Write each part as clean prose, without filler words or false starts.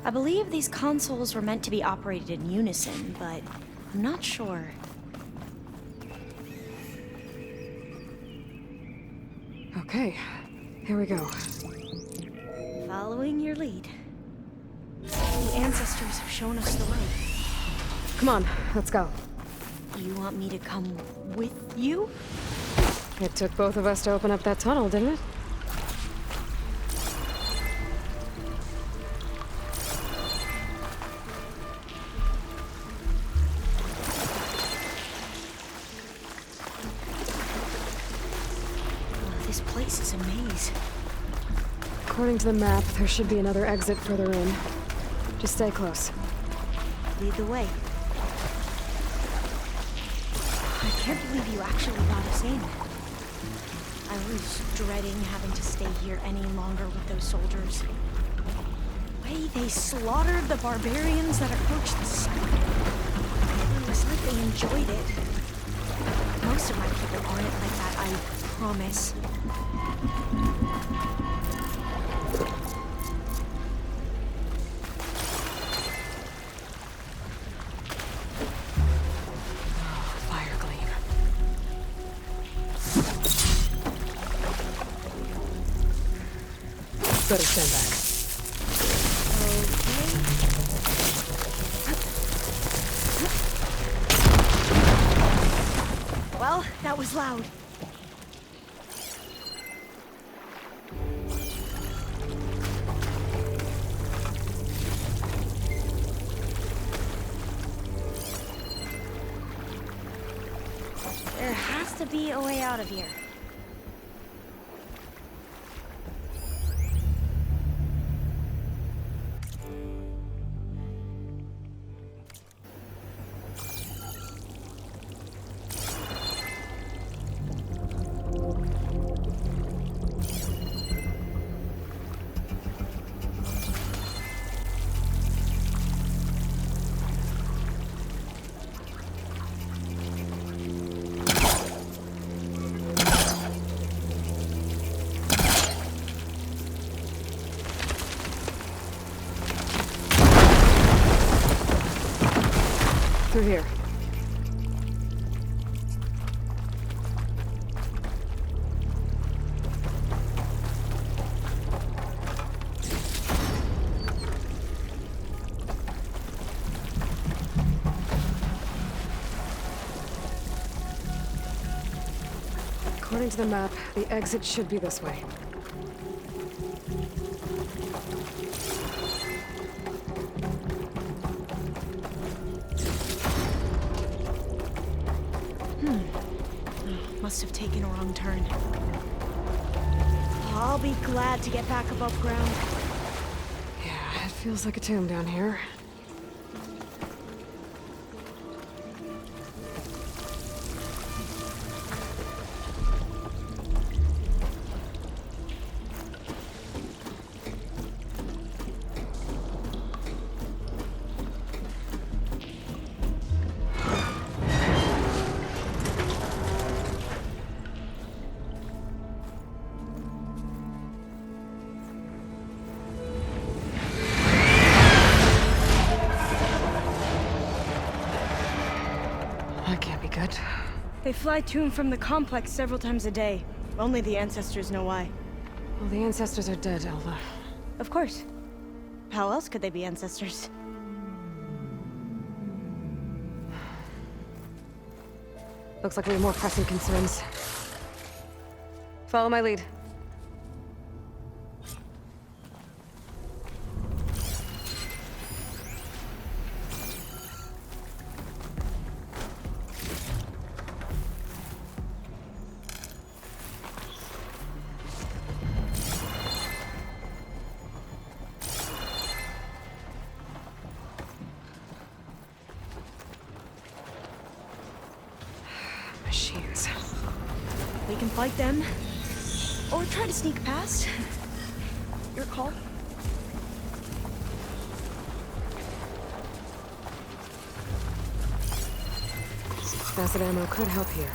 I believe these consoles were meant to be operated in unison, but I'm not sure. Okay, here we go. Following your lead. The ancestors have shown us the way. Come on, let's go. You want me to come with you? It took both of us to open up that tunnel, didn't it? This place is a maze. According to the map, there should be another exit further in. Just stay close. Lead the way. I can't believe you actually got us in. I was dreading having to stay here any longer with those soldiers. The way they slaughtered the barbarians that approached the site. It was like they enjoyed it. Most of my people aren't like that, I promise. Fire gleam. Better stand back. Okay. Well, that was loud. There has to be a way out of here. Through here. According to the map, the exit should be this way. Must have taken a wrong turn. I'll be glad to get back above ground. Yeah, it feels like a tomb down here. That can't be good. They fly to and from the complex several times a day. Only the ancestors know why. Well, the ancestors are dead, Elva. Of course. How else could they be ancestors? Looks like we have more pressing concerns. Follow my lead. Machines. We can fight them, or try to sneak past. Your call. Acid ammo could help here.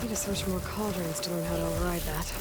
Need to search more cauldrons to learn how to override that.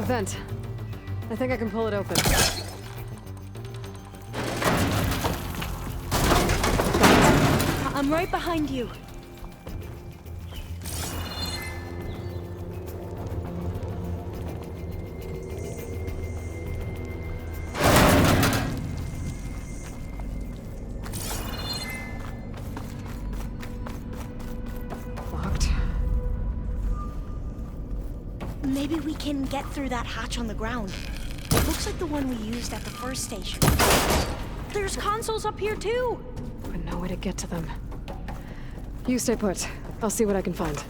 A vent. I think I can pull it open. I'm right behind you. Locked. Maybe we can get through that hatch on the ground. It looks like the one we used at the first station. There's consoles up here too! But no way to get to them. You stay put. I'll see what I can find.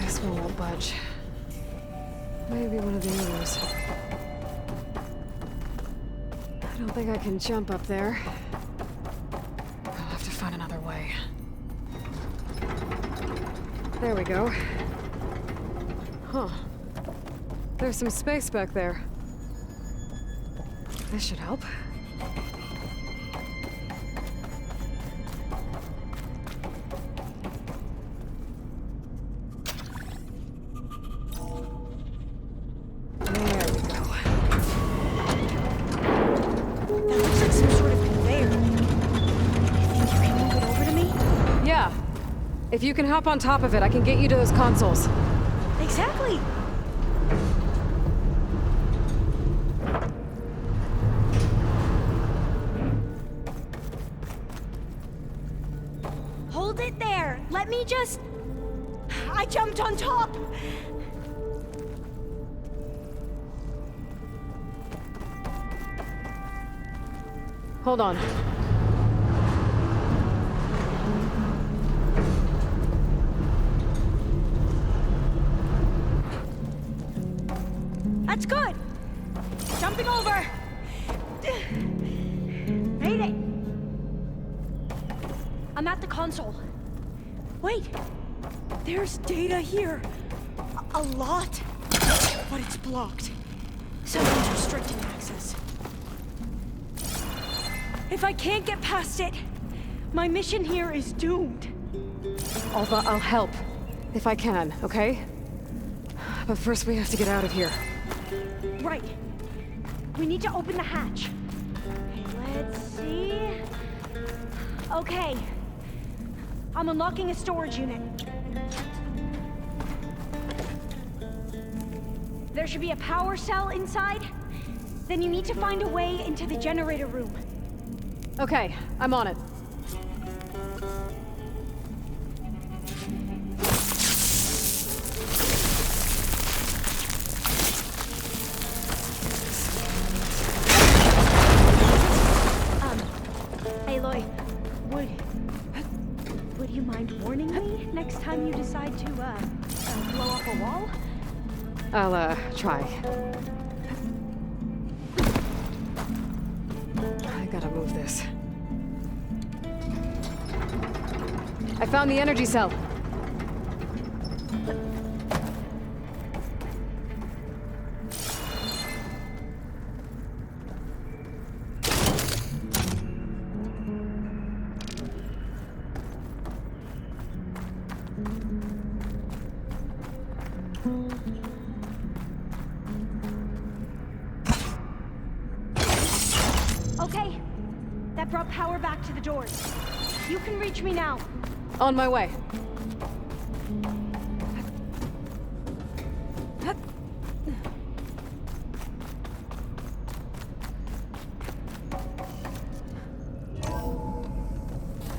This one won't budge. Maybe one of the others. I don't think I can jump up there. I'll have to find another way. There we go. Huh. There's some space back there. This should help. If you can hop on top of it, I can get you to those consoles. Exactly! Hold it there! Let me just... I jumped on top! Hold on. That's good! Jumping over! Made it! I'm at the console. Wait! There's data here. A lot. But it's blocked. Someone's restricting access. If I can't get past it, my mission here is doomed. Alva, I'll help. If I can, okay? But first we have to get out of here. Right. We need to open the hatch. Okay, let's see... Okay. I'm unlocking a storage unit. There should be a power cell inside. Then you need to find a way into the generator room. Okay, I'm on it. Aloy, would you mind warning me next time you decide to, blow up a wall? I'll, try. I gotta move this. I found the energy cell. Okay, that brought power back to the doors. You can reach me now. On my way.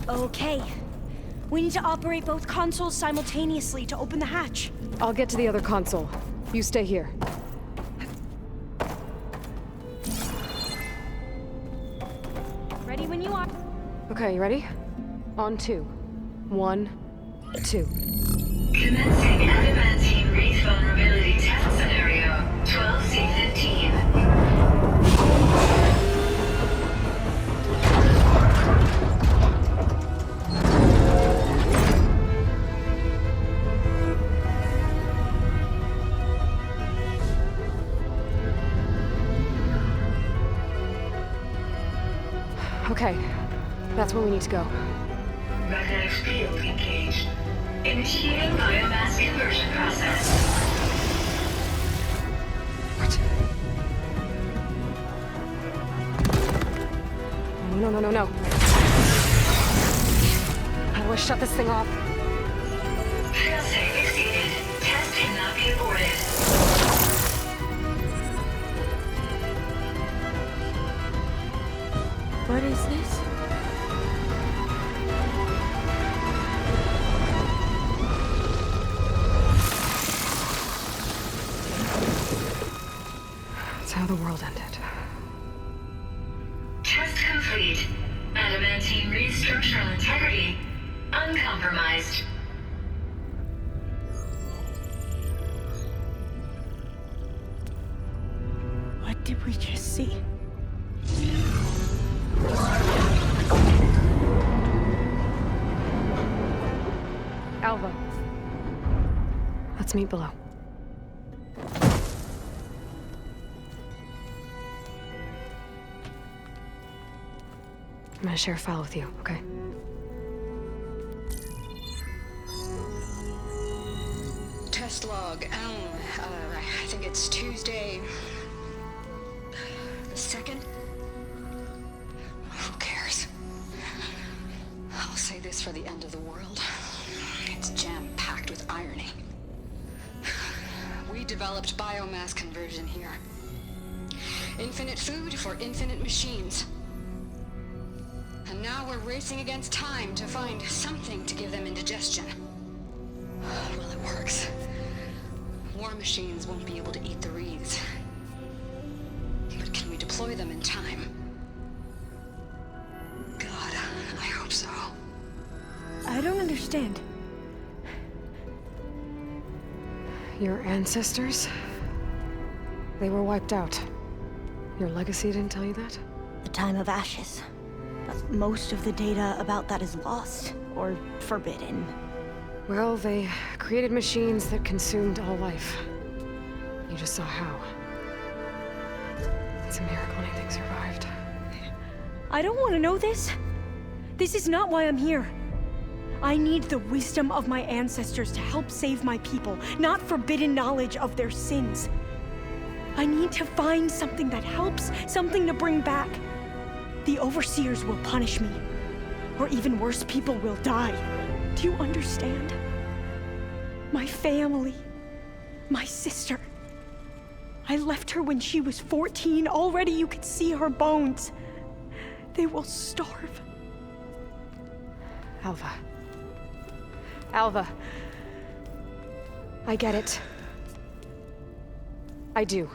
Okay. We need to operate both consoles simultaneously to open the hatch. I'll get to the other console. You stay here. Ready when you are. Okay, you ready? On 2. 1, 2. Commencing adamantine wreath vulnerability test scenario 12C15. Okay, that's where we need to go. Magnetic field engaged. Initiating biomass conversion process. What? No. How do I shut this thing off? Failsafe exceeded. Test cannot be aborted. What is this? That's how the world ended. Test complete. Adamantine read structural integrity uncompromised. What did we just see? Alva. Let's meet below. I'm gonna share a file with you, okay? Test log. I think it's Tuesday the 2nd. Who cares? I'll say this for the end of the world. It's jam-packed with irony. We developed biomass conversion here. Infinite food for infinite machines. And now we're racing against time to find something to give them indigestion. Well, it works. War machines won't be able to eat the wreaths. But can we deploy them in time? God, I hope so. I don't understand. Your ancestors? They were wiped out. Your legacy didn't tell you that? The time of ashes. But most of the data about that is lost or forbidden. Well, they created machines that consumed all life. You just saw how. It's a miracle anything survived. I don't want to know this. This is not why I'm here. I need the wisdom of my ancestors to help save my people, not forbidden knowledge of their sins. I need to find something that helps, something to bring back. The overseers will punish me. Or even worse, people will die. Do you understand? My family. My sister. I left her when she was 14. Already you could see her bones. They will starve. Alva. Alva. I get it. I do.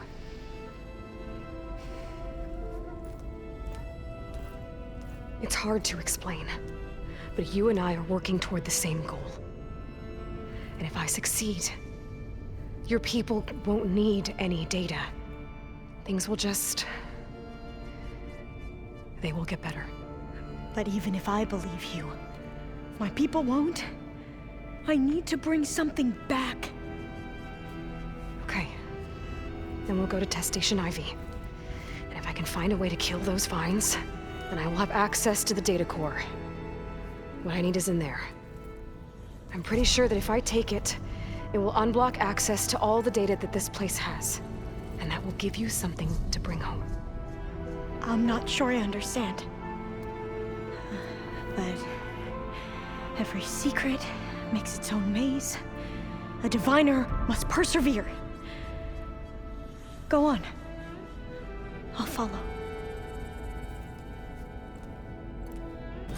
It's hard to explain, but you and I are working toward the same goal. And if I succeed, your people won't need any data. Things will just... they will get better. But even if I believe you, my people won't. I need to bring something back. Okay. Then we'll go to Test Station Ivy. And if I can find a way to kill those vines, then I will have access to the data core. What I need is in there. I'm pretty sure that if I take it, it will unblock access to all the data that this place has. And that will give you something to bring home. I'm not sure I understand. But every secret makes its own maze. A diviner must persevere. Go on. I'll follow.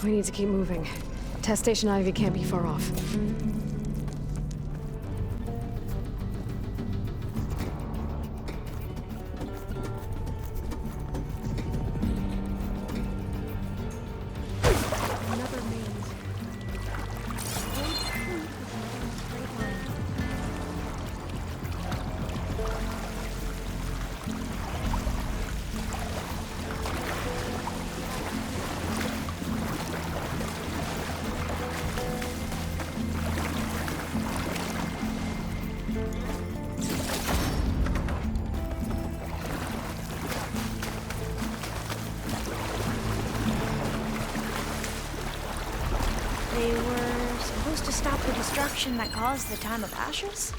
We need to keep moving. Test Station Ivy can't be far off. Another maze. The destruction that caused the Time of Ashes?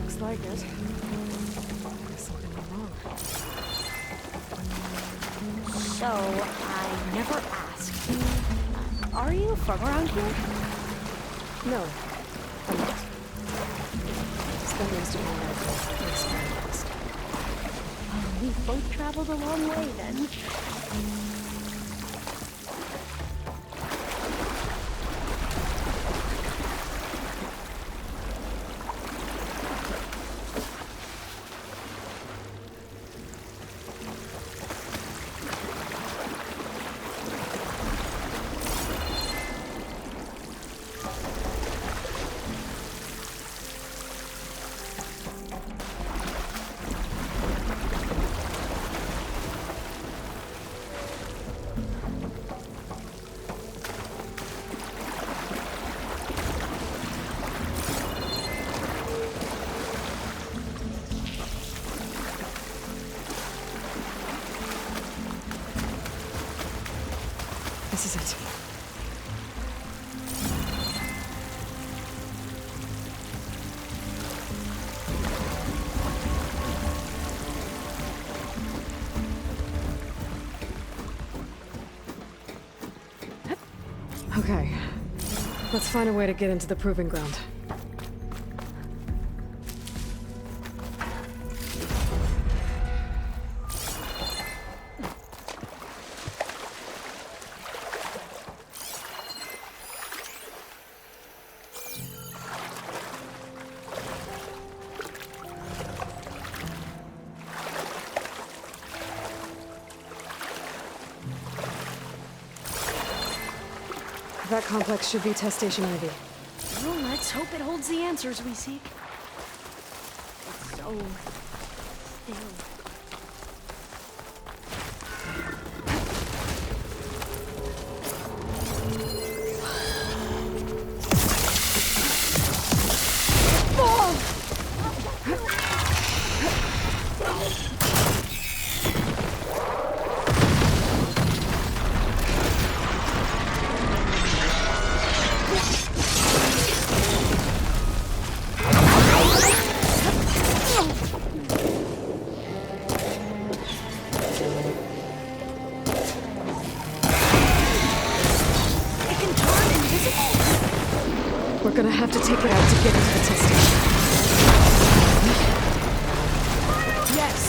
Looks like it. There's something wrong. So, I never asked you. Are you from around here? No, I'm not. Spent most of my life in the East West. We've both traveled a long way then. This is it. Okay. Let's find a way to get into the proving ground. That complex should be test station Ivy. Well, let's hope it holds the answers we seek. It's so still. We're gonna have to take it out to get into the test station. Yes.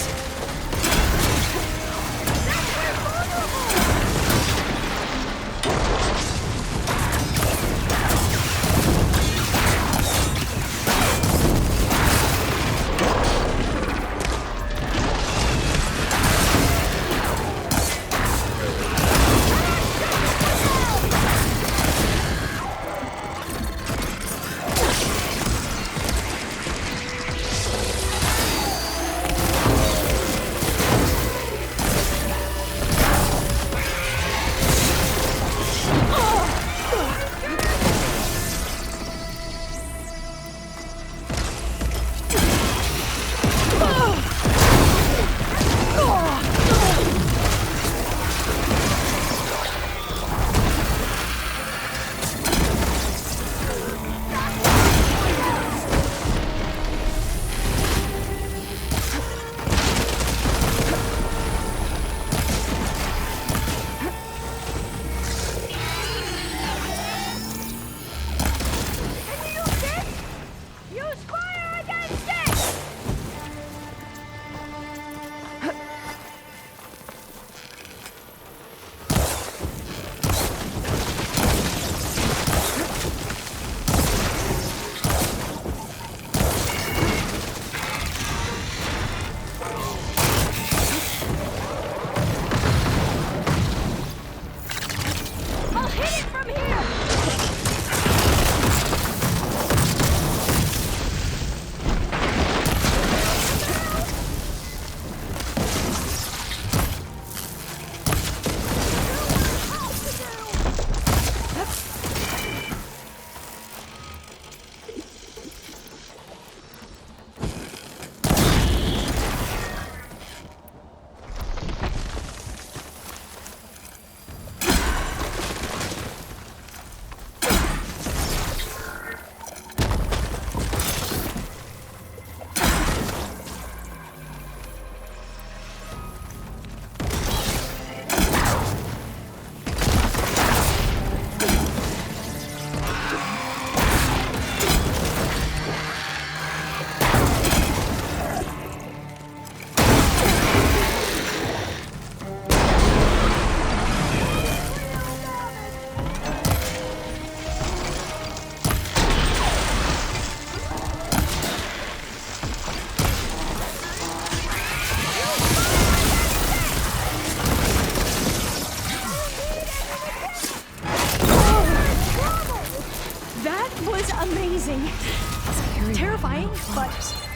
strange, but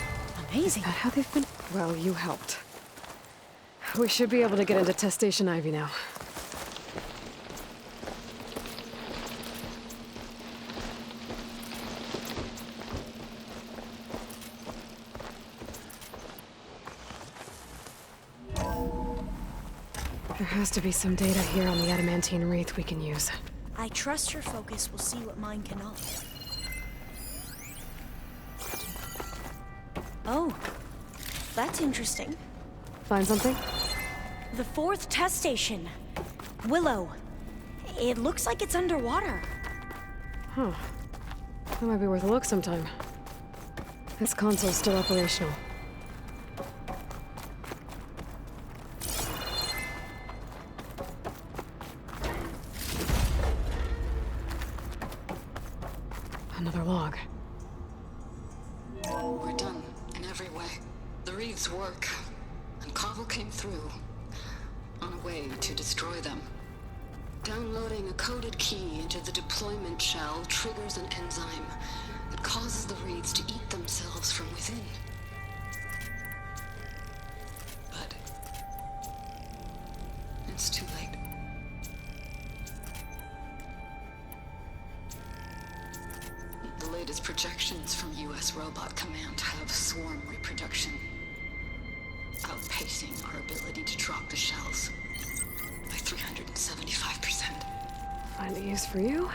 amazing. Is that how they've been? Well, you helped. We should be able to get into Test Station Ivy now. There has to be some data here on the adamantine wreath we can use. I trust your focus will see what mine cannot. Oh, that's interesting. Find something? The 4th test station. Willow. It looks like it's underwater. Huh. That might be worth a look sometime. This console's still operational. Another log. We're done, in every way. The wreaths work, and Cobble came through, on a way to destroy them. Downloading a coded key into the deployment shell triggers an enzyme that causes the wreaths to eat themselves from within. But it's too late. The latest projections from U.S. Robot Command have swarm reproduction, outpacing our ability to drop the shells by 375%. Find a use for you?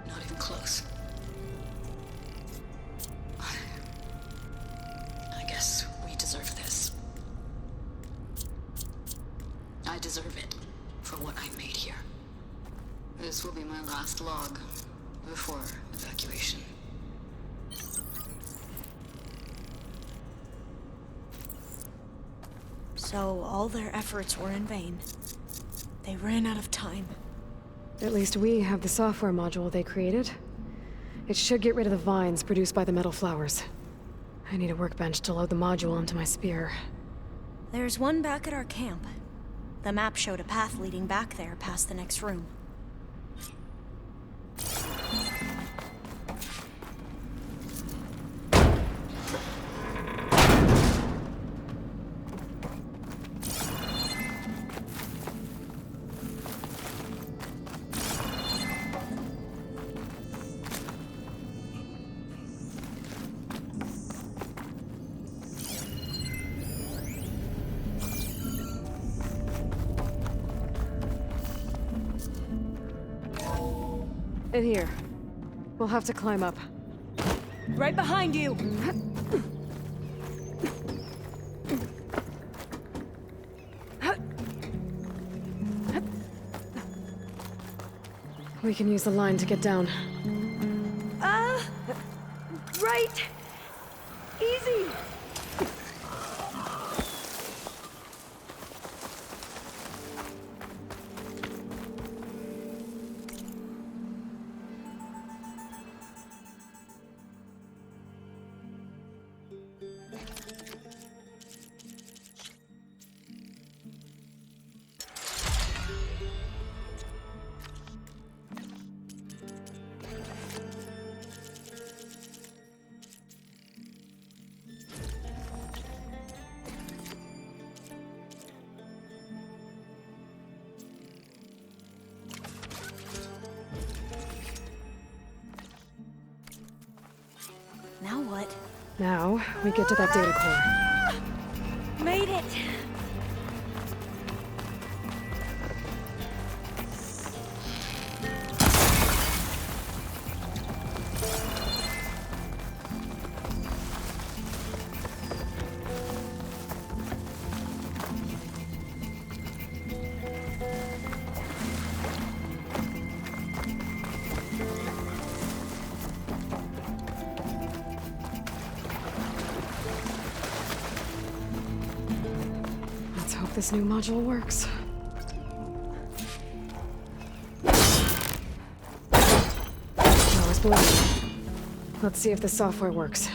Not even close. I guess we deserve this. I deserve it for what I made here. This will be my last log before evacuation. So all their efforts were in vain. They ran out of time. At least we have the software module they created. It should get rid of the vines produced by the metal flowers. I need a workbench to load the module onto my spear. There's one back at our camp. The map showed a path leading back there past the next room. In here. We'll have to climb up. Right behind you! We can use the line to get down. Right! Easy! Now what? Now, we get to that data core. Made it! Let's hope this new module works. Now it's blue. Let's see if the software works.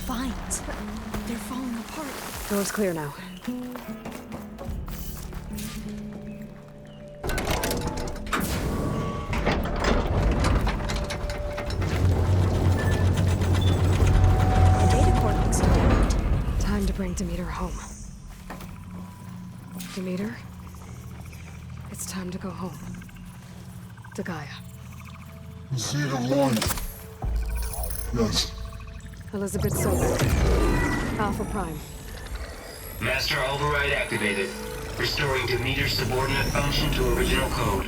Vines. They're falling apart. Door's clear now. bring Demeter home. Demeter, it's time to go home. To Gaia. See you morning. Yes. Elizabeth Sobek. Alpha Prime. Master override activated. Restoring Demeter's subordinate function to original code.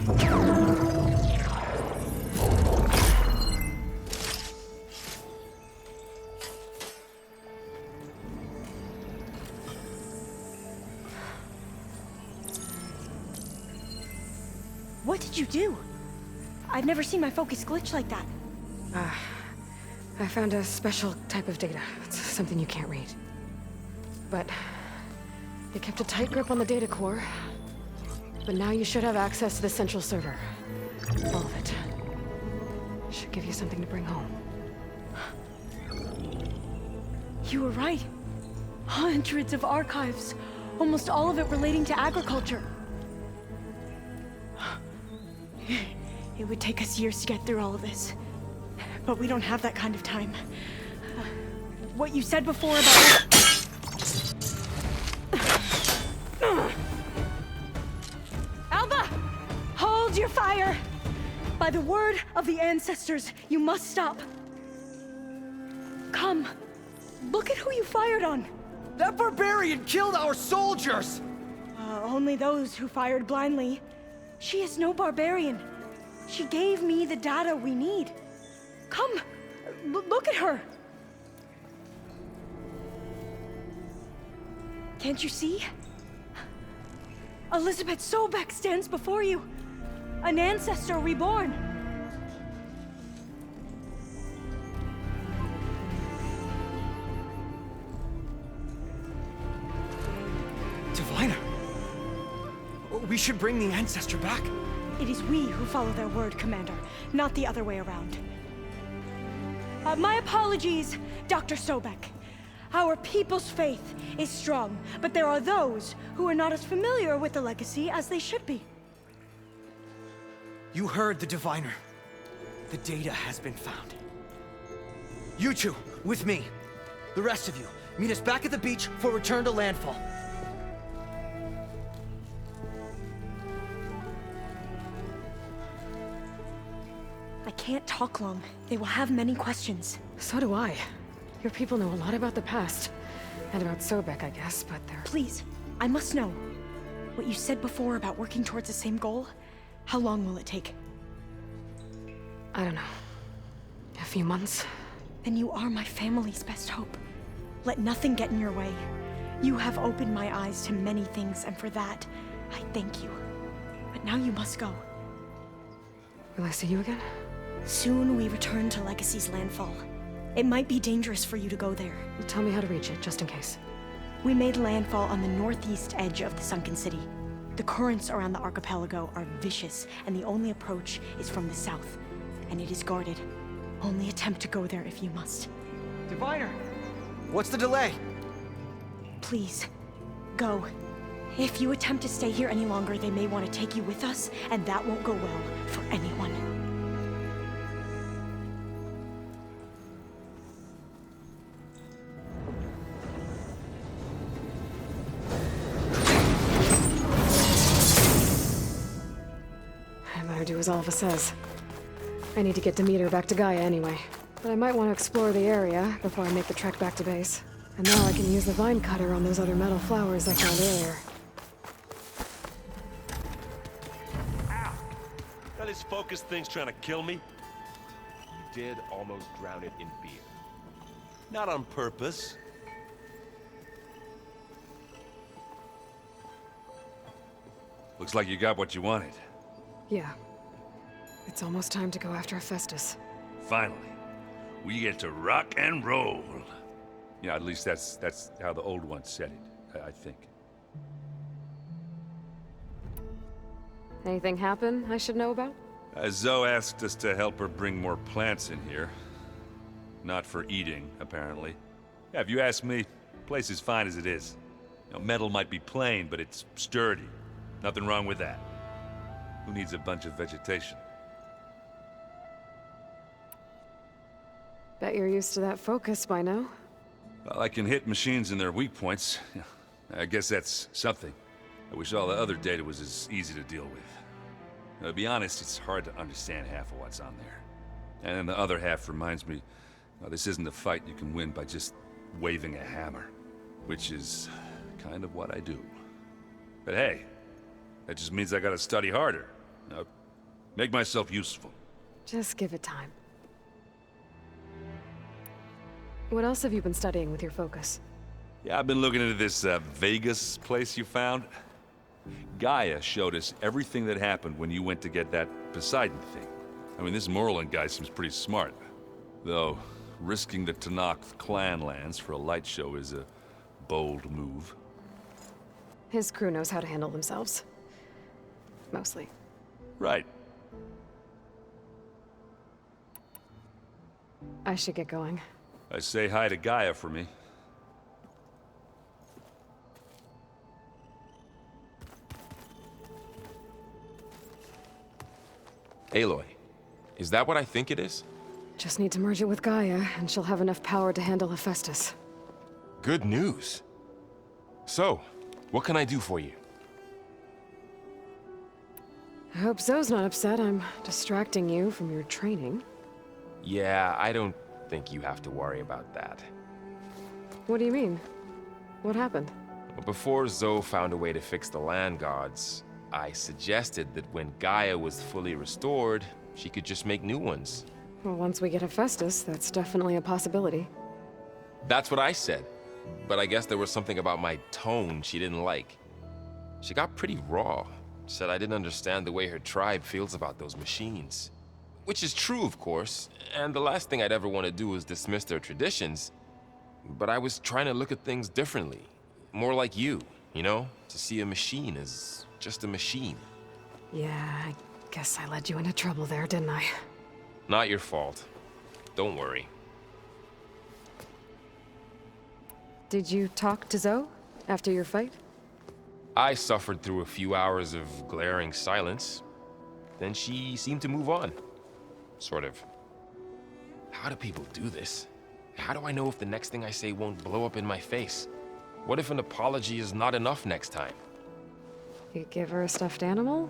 What did you do? I've never seen my focus glitch like that. I found a special type of data. It's something you can't read. But it kept a tight grip on the data core. But now you should have access to the central server. All of it. Should give you something to bring home. You were right. Hundreds of archives. Almost all of it relating to agriculture. It would take us years to get through all of this. But we don't have that kind of time. What you said before about... Alba! Hold your fire! By the word of the ancestors, you must stop. Come. Look at who you fired on. That barbarian killed our soldiers! Only those who fired blindly. She is no barbarian. She gave me the data we need. Come, look at her. Can't you see? Elizabeth Sobek stands before you. An ancestor reborn. Diviner! We should bring the ancestor back. It is we who follow their word, Commander, not the other way around. My apologies, Dr. Sobek. Our people's faith is strong, but there are those who are not as familiar with the legacy as they should be. You heard the diviner. The data has been found. You two, with me. The rest of you, meet us back at the beach for return to landfall. I can't talk long. They will have many questions. So do I. Your people know a lot about the past. And about Sobek, I guess, but they're... Please, I must know. What you said before about working towards the same goal, how long will it take? I don't know. A few months? Then you are my family's best hope. Let nothing get in your way. You have opened my eyes to many things, and for that, I thank you. But now you must go. Will I see you again? Soon we return to Legacy's landfall. It might be dangerous for you to go there. Well, tell me how to reach it, just in case. We made landfall on the northeast edge of the sunken city. The currents around the archipelago are vicious, and the only approach is from the south. And it is guarded. Only attempt to go there if you must. Diviner! What's the delay? Please, go. If you attempt to stay here any longer, they may want to take you with us, and that won't go well for anyone. I better do as Alpha says. I need to get Demeter back to Gaia anyway. But I might want to explore the area before I make the trek back to base. And now I can use the vine cutter on those other metal flowers I found earlier. Ow! That this focus thing's trying to kill me? You did almost drown it in beer. Not on purpose. Looks like you got what you wanted. Yeah. It's almost time to go after Hephaestus. Finally. We get to rock and roll. Yeah, at least that's how the old ones said it, I think. Anything happen I should know about? Zoe asked us to help her bring more plants in here. Not for eating, apparently. Yeah, if you ask me, the place is fine as it is. You know, metal might be plain, but it's sturdy. Nothing wrong with that. Who needs a bunch of vegetation? Bet you're used to that focus by now. Well, I can hit machines in their weak points. I guess that's something. I wish all the other data was as easy to deal with. To be honest, it's hard to understand half of what's on there. And then the other half reminds me, well, this isn't a fight you can win by just waving a hammer. Which is kind of what I do. But hey, that just means I gotta study harder. Make myself useful. Just give it time. What else have you been studying with your focus? Yeah, I've been looking into this Vegas place you found. Gaia showed us everything that happened when you went to get that Poseidon thing. I mean, this Moreland guy seems pretty smart. Though, risking the Tanakh clan lands for a light show is a bold move. His crew knows how to handle themselves. Mostly. Right. I should get going. I say hi to Gaia for me. Aloy, is that what I think it is? Just need to merge it with Gaia, and she'll have enough power to handle Hephaestus. Good news. So, what can I do for you? I hope Zoe's not upset I'm distracting you from your training. Yeah, I don't think you have to worry about that. What do you mean? What happened? Before Zoe found a way to fix the land gods, I suggested that when Gaia was fully restored, she could just make new ones. Well, once we get Hephaestus, that's definitely a possibility. That's what I said. But I guess there was something about my tone she didn't like. She got pretty raw. Said I didn't understand the way her tribe feels about those machines. Which is true, of course, and the last thing I'd ever want to do is dismiss their traditions. But I was trying to look at things differently. More like you know? To see a machine as just a machine. Yeah, I guess I led you into trouble there, didn't I? Not your fault. Don't worry. Did you talk to Zoe after your fight? I suffered through a few hours of glaring silence. Then she seemed to move on. Sort of. How do people do this? How do I know if the next thing I say won't blow up in my face? What if an apology is not enough next time? You give her a stuffed animal?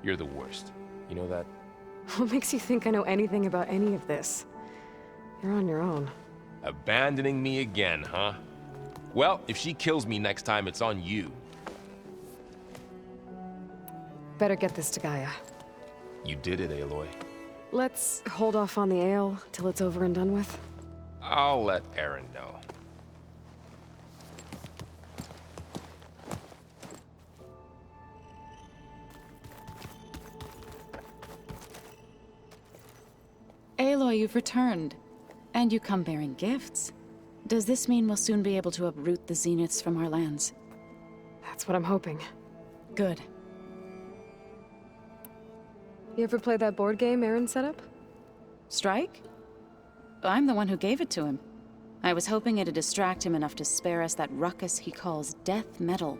You're the worst. You know that? What makes you think I know anything about any of this? You're on your own. Abandoning me again, huh? Well, if she kills me next time, it's on you. Better get this to Gaia. You did it, Aloy. Let's hold off on the ale till it's over and done with. I'll let Aaron know. Aloy, you've returned. And you come bearing gifts. Does this mean we'll soon be able to uproot the Zeniths from our lands? That's what I'm hoping. Good. You ever play that board game Aaron set up? Strike? I'm the one who gave it to him. I was hoping it'd distract him enough to spare us that ruckus he calls death metal.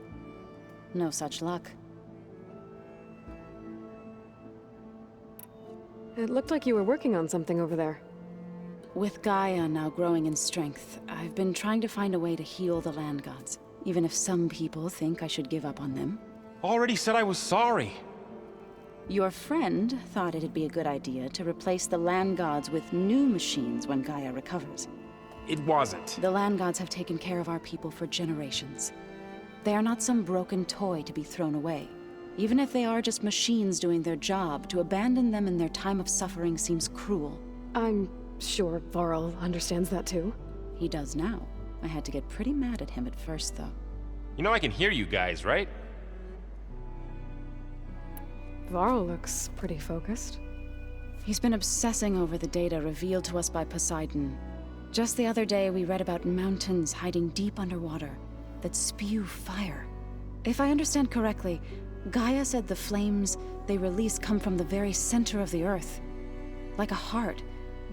No such luck. It looked like you were working on something over there. With Gaia now growing in strength, I've been trying to find a way to heal the land gods, even if some people think I should give up on them. Already said I was sorry. Your friend thought it'd be a good idea to replace the land gods with new machines when Gaia recovers. It wasn't. The land gods have taken care of our people for generations. They are not some broken toy to be thrown away. Even if they are just machines doing their job, to abandon them in their time of suffering seems cruel. I'm sure Varl understands that too. He does now. I had to get pretty mad at him at first, though. You know I can hear you guys, right? Varl looks pretty focused. He's been obsessing over the data revealed to us by Poseidon. Just the other day, we read about mountains hiding deep underwater that spew fire. If I understand correctly, Gaia said the flames they release come from the very center of the Earth. Like a heart,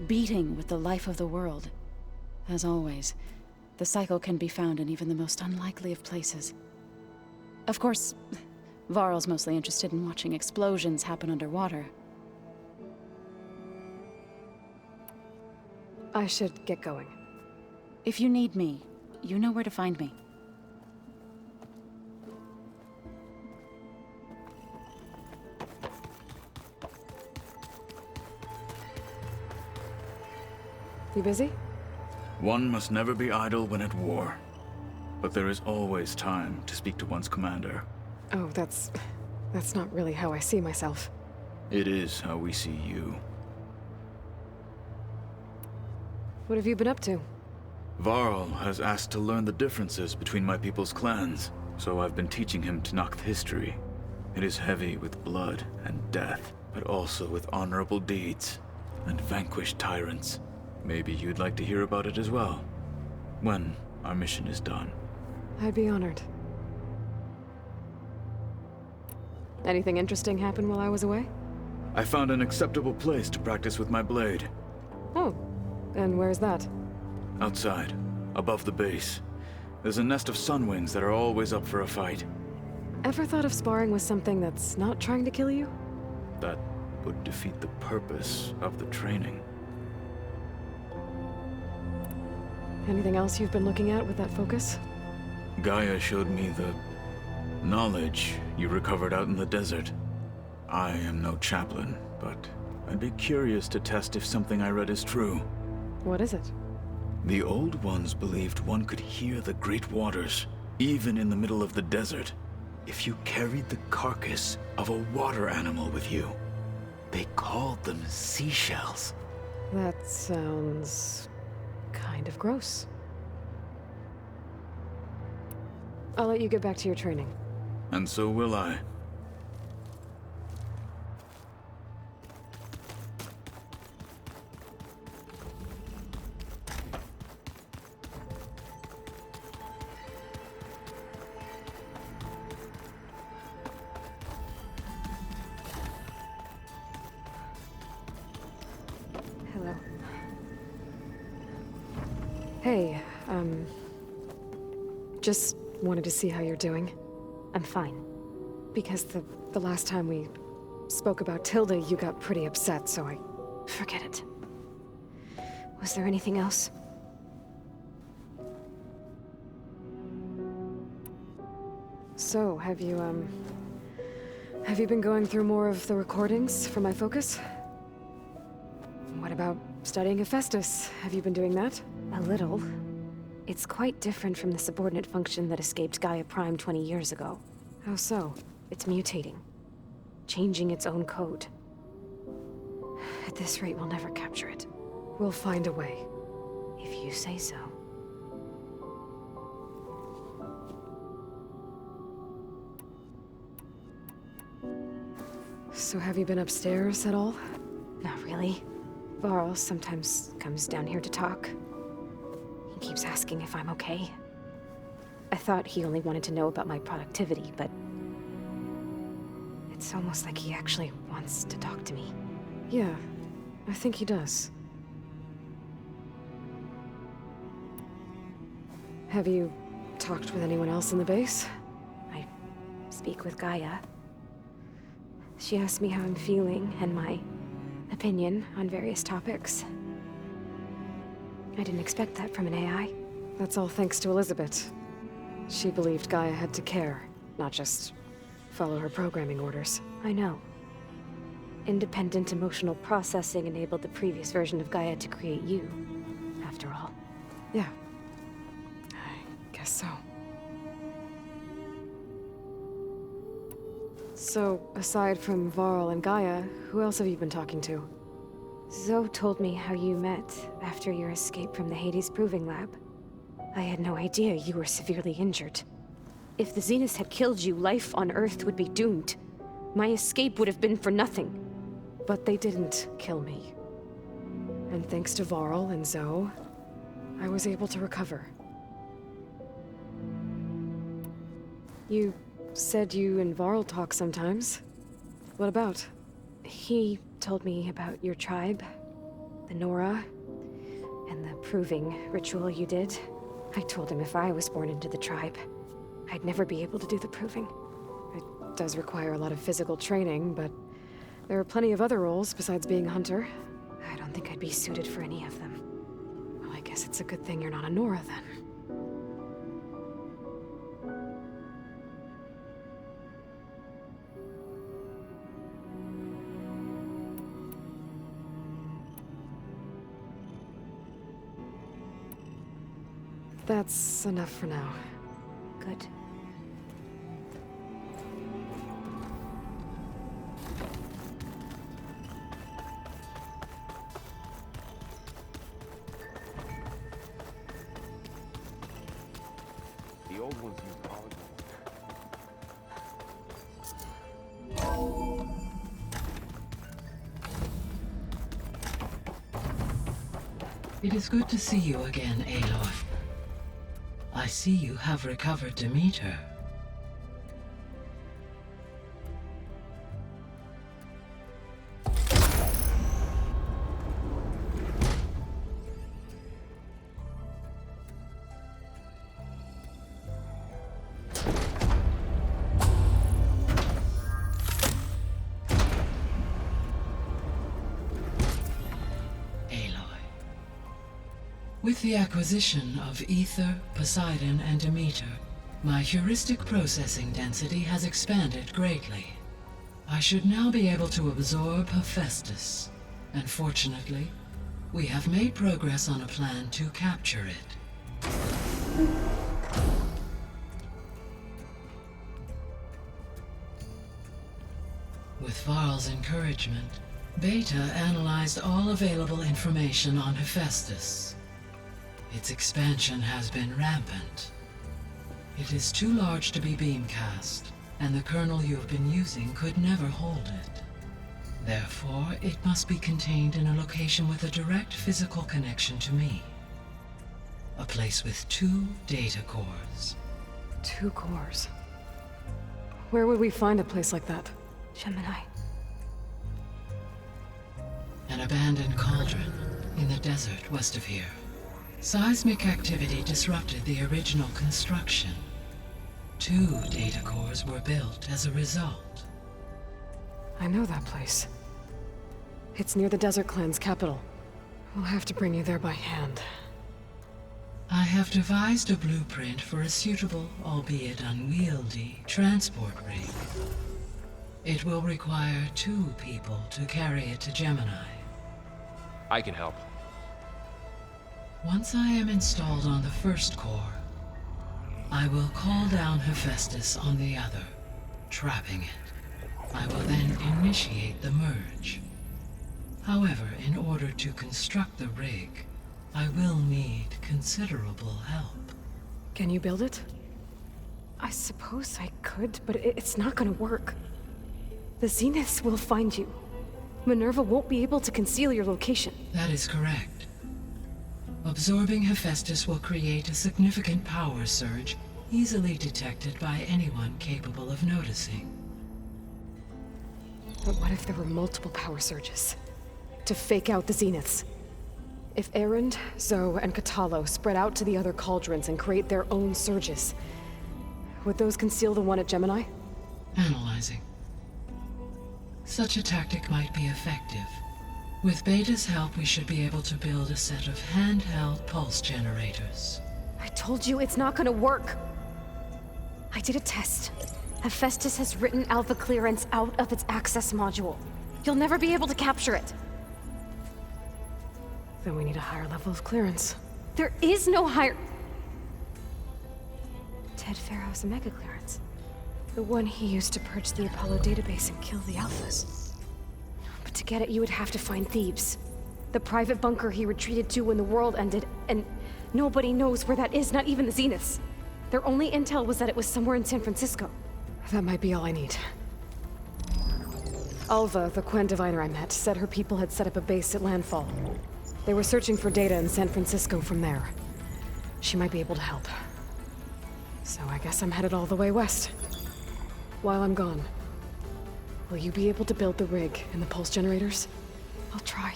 beating with the life of the world. As always, the cycle can be found in even the most unlikely of places. Of course, Varl's mostly interested in watching explosions happen underwater. I should get going. If you need me, you know where to find me. You busy? One must never be idle when at war. But there is always time to speak to one's commander. Oh, that's not really how I see myself. It is how we see you. What have you been up to? Varl has asked to learn the differences between my people's clans, so I've been teaching him Tenakth history. It is heavy with blood and death, but also with honorable deeds and vanquished tyrants. Maybe you'd like to hear about it as well, when our mission is done. I'd be honored. Anything interesting happen while I was away? I found an acceptable place to practice with my blade. Oh, and where's that? Outside, above the base. There's a nest of sunwings that are always up for a fight. Ever thought of sparring with something that's not trying to kill you? That would defeat the purpose of the training. Anything else you've been looking at with that focus? Gaia showed me the knowledge you recovered out in the desert. I am no chaplain, but I'd be curious to test if something I read is true. What is it? The Old Ones believed one could hear the great waters, even in the middle of the desert, if you carried the carcass of a water animal with you. They called them seashells. That sounds kind of gross. I'll let you get back to your training. And so will I. Hello. Hey, just wanted to see how you're doing. I'm fine. Because the last time we spoke about Tilda, you got pretty upset, so I... Forget it. Was there anything else? So, have you been going through more of the recordings for my focus? What about studying Hephaestus? Have you been doing that? A little. It's quite different from the subordinate function that escaped Gaia Prime 20 years ago. How so? It's mutating. Changing its own code. At this rate, we'll never capture it. We'll find a way. If you say so. So have you been upstairs at all? Not really. Varl sometimes comes down here to talk. He keeps asking if I'm okay. I thought he only wanted to know about my productivity, but... it's almost like he actually wants to talk to me. Yeah, I think he does. Have you talked with anyone else in the base? I speak with Gaia. She asked me how I'm feeling and my opinion on various topics. I didn't expect that from an AI. That's all thanks to Elizabeth. She believed Gaia had to care, not just follow her programming orders. I know. Independent emotional processing enabled the previous version of Gaia to create you, after all. Yeah. I guess so. So, aside from Varl and Gaia, who else have you been talking to? Zoe told me how you met after your escape from the Hades Proving Lab. I had no idea you were severely injured. If the Zeniths had killed you, life on Earth would be doomed. My escape would have been for nothing. But they didn't kill me. And thanks to Varl and Zoe, I was able to recover. You said you and Varl talk sometimes. What about? He told me about your tribe, the Nora, and the proving ritual you did. I told him if I was born into the tribe, I'd never be able to do the proving. It does require a lot of physical training, but there are plenty of other roles besides being a hunter. I don't think I'd be suited for any of them. Well, I guess Guess it's a good thing you're not a Nora, then. That's enough for now. Good. The old ones use polygons. It is good to see you again, Aloy. I see you have recovered Demeter. With the acquisition of Ether, Poseidon, and Demeter, my heuristic processing density has expanded greatly. I should now be able to absorb Hephaestus, and fortunately, we have made progress on a plan to capture it. With Varl's encouragement, Beta analyzed all available information on Hephaestus. Its expansion has been rampant. It is too large to be beamcast, and the kernel you have been using could never hold it. Therefore, it must be contained in a location with a direct physical connection to me. A place with 2 data cores. 2 cores? Where would we find a place like that? Gemini. An abandoned cauldron in the desert west of here. Seismic activity disrupted the original construction. 2 data cores were built as a result. I know that place. It's near the Desert Clan's capital. We'll have to bring you there by hand. I have devised a blueprint for a suitable, albeit unwieldy, transport rig. It will require 2 people to carry it to Gemini. I can help. Once I am installed on the first core, I will call down Hephaestus on the other, trapping it. I will then initiate the merge. However, in order to construct the rig, I will need considerable help. Can you build it? I suppose I could, but it's not gonna work. The Zeniths will find you. Minerva won't be able to conceal your location. That is correct. Absorbing Hephaestus will create a significant power surge, easily detected by anyone capable of noticing. But what if there were multiple power surges? To fake out the Zeniths? If Erend, Zoe, and Katalo spread out to the other cauldrons and create their own surges, would those conceal the one at Gemini? Analyzing. Such a tactic might be effective. With Beta's help, we should be able to build a set of handheld pulse generators. I told you it's not gonna work! I did a test. Hephaestus has written Alpha clearance out of its access module. You'll never be able to capture it. Then we need a higher level of clearance. There is no higher... Ted Farrow's Omega clearance. The one he used to purge the Apollo database and kill the Alphas. But to get it, you would have to find Thebes. The private bunker he retreated to when the world ended, and nobody knows where that is, not even the Zeniths. Their only intel was that it was somewhere in San Francisco. That might be all I need. Alva, the Quen diviner I met, said her people had set up a base at landfall. They were searching for data in San Francisco from there. She might be able to help. So I guess I'm headed all the way west. While I'm gone, will you be able to build the rig and the pulse generators? I'll try.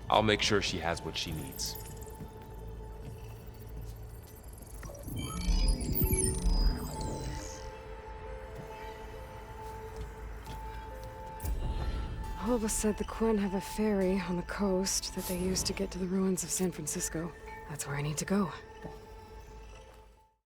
I'll make sure she has what she needs. Alva said the Quen have a ferry on the coast that they use to get to the ruins of San Francisco. That's where I need to go.